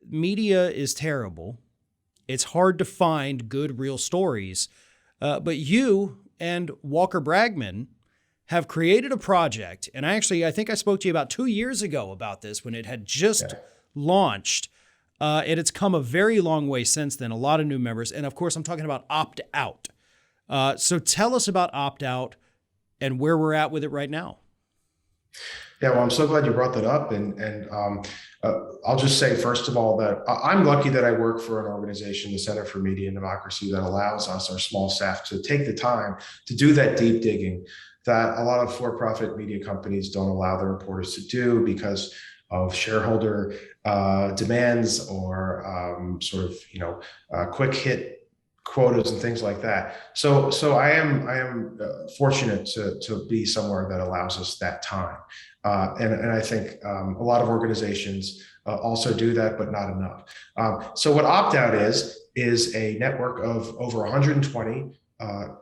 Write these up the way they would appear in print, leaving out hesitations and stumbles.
media is terrible. It's hard to find good, real stories. But you and Walker Bragman have created a project. And I think I spoke to you about 2 years ago about this when it had just launched. And it's come a very long way since then, a lot of new members. And of course, I'm talking about Opt Out. So tell us about Opt Out and where we're at with it right now. Yeah, well, I'm so glad you brought that up. I'll just say, first of all, that I'm lucky that I work for an organization, the Center for Media and Democracy, that allows us, our small staff, to take the time to do that deep digging that a lot of for-profit media companies don't allow their reporters to do because of shareholder demands or quick hit quotas and things like that. So I am fortunate to be somewhere that allows us that time. And I think a lot of organizations also do that, but not enough. So what Opt Out is a network of over 120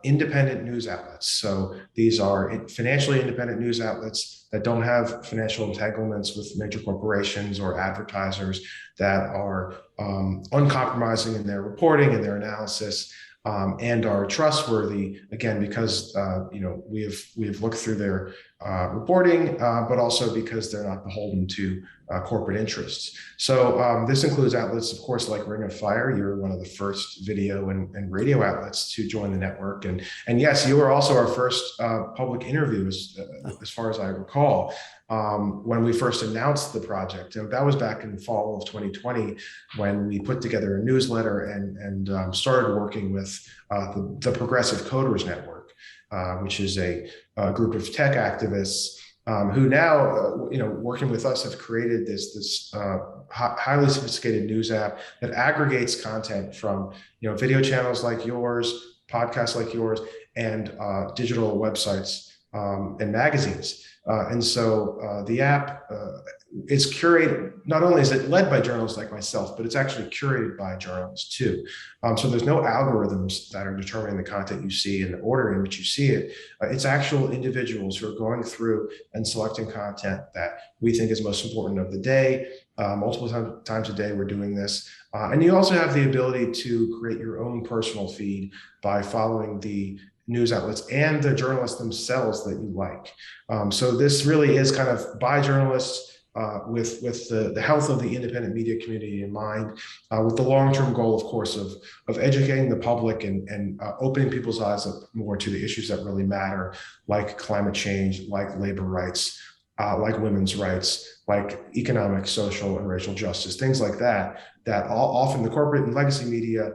independent news outlets. So these are financially independent news outlets that don't have financial entanglements with major corporations or advertisers, that are uncompromising in their reporting and their analysis, and are trustworthy, again, because we have looked through their reporting, but also because they're not beholden to corporate interests. So this includes outlets, of course, like Ring of Fire. You're one of the first video and radio outlets to join the network, and yes, you were also our first public interview, as far as I recall, when we first announced the project. And that was back in the fall of 2020, when we put together a newsletter and started working with the Progressive Coders Network, which is a group of tech activists who now, working with us, have created this highly sophisticated news app that aggregates content from video channels like yours, podcasts like yours, and digital websites and magazines. And so the app is curated. Not only is it led by journalists like myself, but it's actually curated by journalists too. So there's no algorithms that are determining the content you see and the order in which you see it. It's actual individuals who are going through and selecting content that we think is most important of the day. Multiple times a day we're doing this. And you also have the ability to create your own personal feed by following the news outlets and the journalists themselves that you like. So this really is kind of by journalists, with the health of the independent media community in mind, with the long-term goal, of course, of educating the public and opening people's eyes up more to the issues that really matter, like climate change, like labor rights, like women's rights, like economic, social, and racial justice, things like that, that often the corporate and legacy media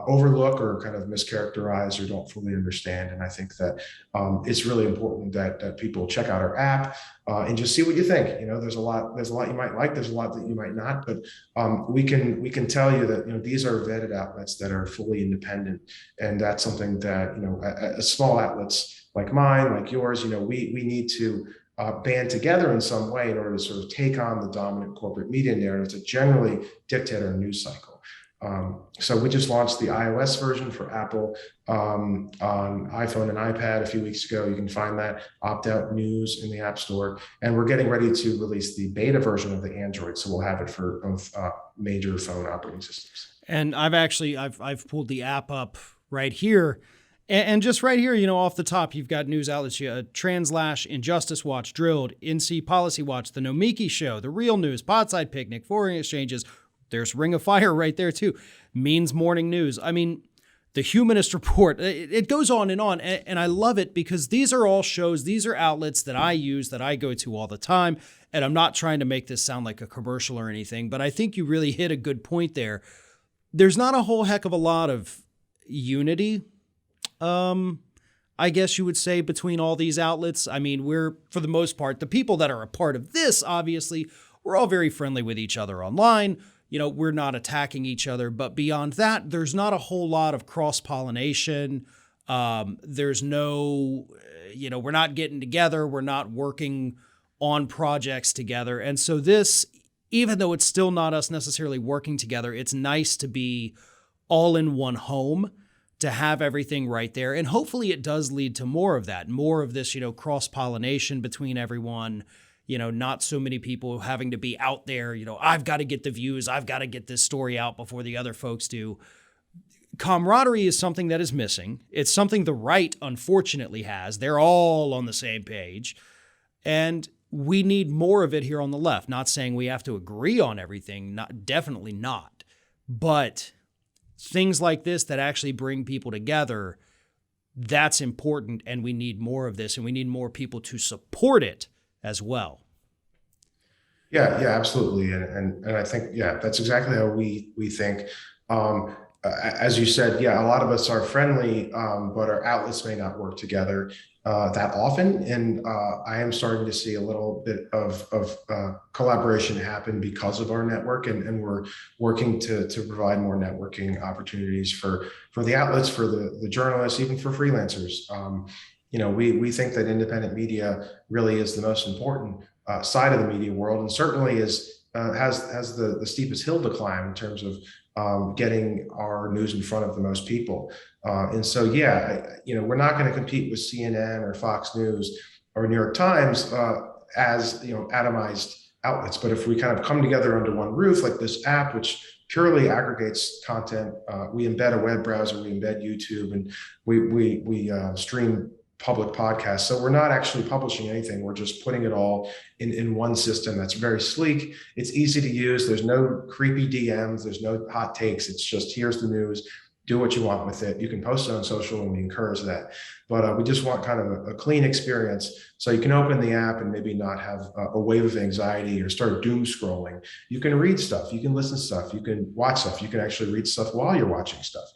overlook or kind of mischaracterize or don't fully understand. And I think that it's really important that people check out our app and just see what you think. There's a lot you might like, there's a lot that you might not, but we can tell you that these are vetted outlets that are fully independent, and that's something that small outlets like mine, like yours, we need to band together in some way in order to sort of take on the dominant corporate media narratives that generally dictate our news cycle. So we just launched the iOS version for Apple on iPhone and iPad a few weeks ago. You can find that Opt Out News in the App Store, and we're getting ready to release the beta version of the Android, so we'll have it for both major phone operating systems. And I've pulled the app up right here. And just right here, off the top, you've got news outlets, Translash, Injustice Watch, Drilled, NC Policy Watch, The Nomiki Show, The Real News, Podside Picnic, Foreign Exchanges. There's Ring of Fire right there, too. Means Morning News. I mean, The Humanist Report. It goes on. And I love it because these are all shows. These are outlets that I use, that I go to all the time. And I'm not trying to make this sound like a commercial or anything, but I think you really hit a good point there. There's not a whole heck of a lot of unity, I guess you would say, between all these outlets. I mean, we're, for the most part, the people that are a part of this, obviously, we're all very friendly with each other online. We're not attacking each other. But beyond that, there's not a whole lot of cross-pollination. There's no, we're not getting together. We're not working on projects together. And so this, even though it's still not us necessarily working together, it's nice to be all in one home, to have everything right there. And hopefully it does lead to more of that, more of this, cross-pollination between everyone. not so many people having to be out there, I've got to get the views, I've got to get this story out before the other folks do. Camaraderie is something that is missing. It's something the right, unfortunately, has. They're all on the same page. And we need more of it here on the left. Not saying we have to agree on everything, definitely not. But things like this that actually bring people together, that's important, and we need more of this, and we need more people to support it as well. Yeah, absolutely. And I think, that's exactly how we think. As you said, a lot of us are friendly, but our outlets may not work together that often. And I am starting to see a little bit of collaboration happen because of our network, and we're working to provide more networking opportunities for the outlets, for the journalists, even for freelancers. We think that independent media really is the most important side of the media world, and certainly has the steepest hill to climb in terms of getting our news in front of the most people. And so, we're not going to compete with CNN or Fox News or New York Times as atomized outlets. But if we kind of come together under one roof, like this app, which purely aggregates content, we embed a web browser, we embed YouTube, and we stream public podcasts. So we're not actually publishing anything. We're just putting it all in one system that's very sleek. It's easy to use. There's no creepy DMs. There's no hot takes. It's just, here's the news. Do what you want with it. You can post it on social, and we encourage that. But we just want kind of a clean experience. So you can open the app and maybe not have a wave of anxiety or start doom scrolling. You can read stuff. You can listen to stuff. You can watch stuff. You can actually read stuff while you're watching stuff.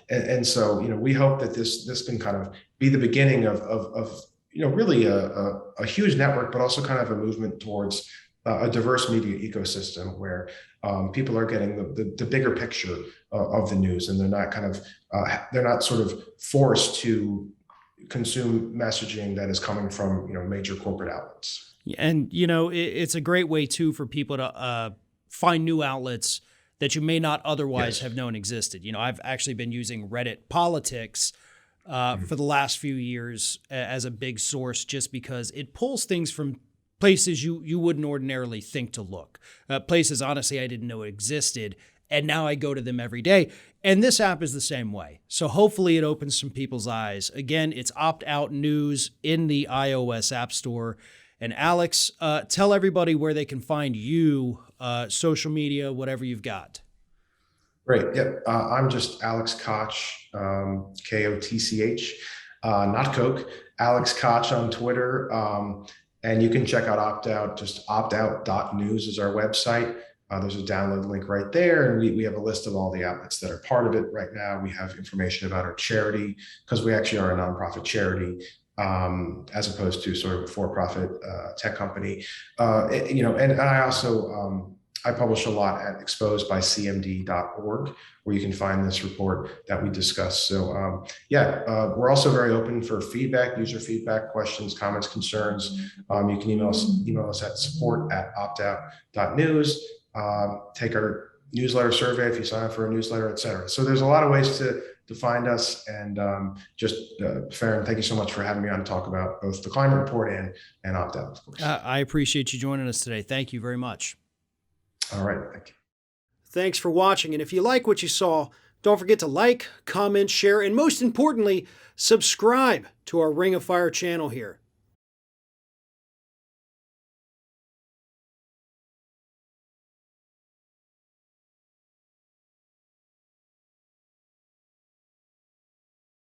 And so, we hope that this can kind of be the beginning of really a huge network, but also kind of a movement towards a diverse media ecosystem where people are getting the bigger picture of the news, and they're not sort of forced to consume messaging that is coming from major corporate outlets. And it's a great way too for people to find new outlets that you may not otherwise have known existed. I've actually been using Reddit Politics for the last few years as a big source, just because it pulls things from places you wouldn't ordinarily think to look. Places, honestly, I didn't know existed, and now I go to them every day. And this app is the same way. So hopefully it opens some people's eyes. Again, it's opt-out news in the iOS App Store. And Alex, tell everybody where they can find you, social media, whatever you've got. Great. Yep. I'm just Alex Koch, Kotch, not Coke. Alex Koch on Twitter. And you can check out OptOut. Just optout.news is our website. There's a download link right there. And we have a list of all the outlets that are part of it right now. We have information about our charity, because we actually are a nonprofit charity, as opposed to sort of a for-profit tech company. And I also, I publish a lot at exposedbycmd.org, where you can find this report that we discussed. So we're also very open for feedback, user feedback, questions, comments, concerns. You can email us at support@optout.news. Take our newsletter survey if you sign up for a newsletter, et cetera. So there's a lot of ways to find us. And Farron, thank you so much for having me on to talk about both the climate report and OptOut, of course. I appreciate you joining us today. Thank you very much. All right. Thank you. Thanks for watching. And if you like what you saw, don't forget to like, comment, share, and most importantly, subscribe to our Ring of Fire channel here.